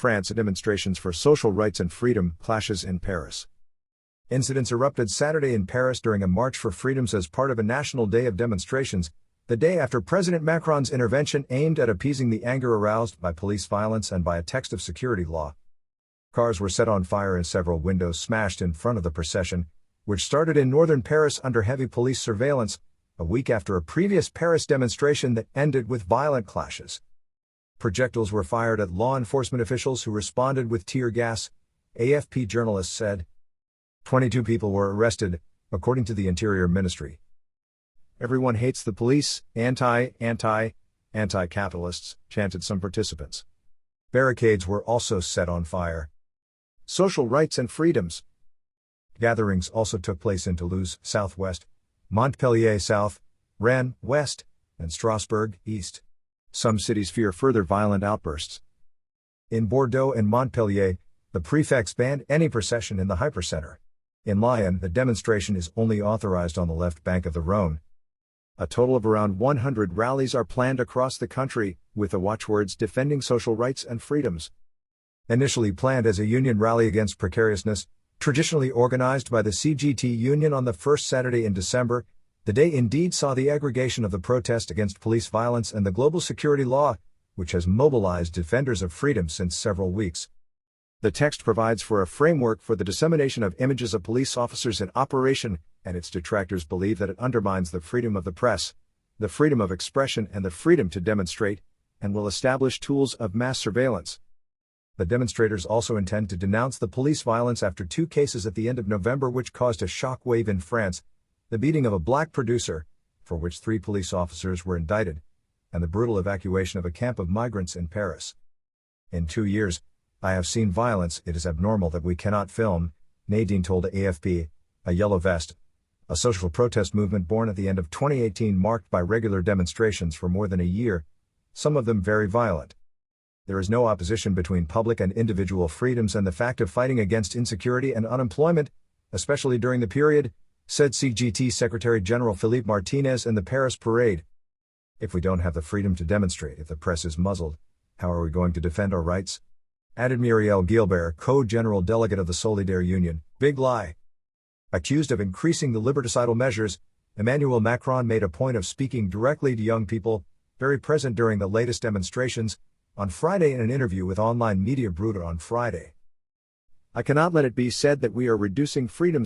France, demonstrations for social rights and freedom clashes in Paris. Incidents erupted Saturday in Paris during a March for Freedoms as part of a national day of demonstrations, the day after President Macron's intervention aimed at appeasing the anger aroused by police violence and by a text of security law. Cars were set on fire and several windows smashed in front of the procession, which started in northern Paris under heavy police surveillance, a week after a previous Paris demonstration that ended with violent clashes. Projectiles were fired at law enforcement officials who responded with tear gas, AFP journalists said. 22 people were arrested, according to the Interior Ministry. Everyone hates the police, anti-capitalists, chanted some participants. Barricades were also set on fire. Social rights and freedoms. Gatherings also took place in Toulouse, southwest, Montpellier south, Rennes, west, and Strasbourg, east. Some cities fear further violent outbursts. In Bordeaux and Montpellier, the prefects banned any procession in the hypercenter. In Lyon, the demonstration is only authorized on the left bank of the Rhône. A total of around 100 rallies are planned across the country, with the watchwords defending social rights and freedoms. Initially planned as a union rally against precariousness, traditionally organized by the CGT union on the first Saturday in December, the day indeed saw the aggregation of the protest against police violence and the global security law, which has mobilized defenders of freedom since several weeks. The text provides for a framework for the dissemination of images of police officers in operation, and its detractors believe that it undermines the freedom of the press, the freedom of expression and the freedom to demonstrate, and will establish tools of mass surveillance. The demonstrators also intend to denounce the police violence after 2 cases at the end of November which caused a shock wave in France, the beating of a black producer, for which 3 police officers were indicted, and the brutal evacuation of a camp of migrants in Paris. In 2 years, I have seen violence. It is abnormal that we cannot film, Nadine told AFP, a yellow vest. A social protest movement born at the end of 2018 marked by regular demonstrations for more than a year, some of them very violent. There is no opposition between public and individual freedoms and the fact of fighting against insecurity and unemployment, especially during the period, said CGT Secretary General Philippe Martinez in the Paris parade. If we don't have the freedom to demonstrate, if the press is muzzled, how are we going to defend our rights? Added Muriel Guilbert, co-general delegate of the Solidaire Union. Big lie. Accused of increasing the liberticidal measures, Emmanuel Macron made a point of speaking directly to young people, very present during the latest demonstrations, on Friday in an interview with online media Bruder on Friday. I cannot let it be said that we are reducing freedoms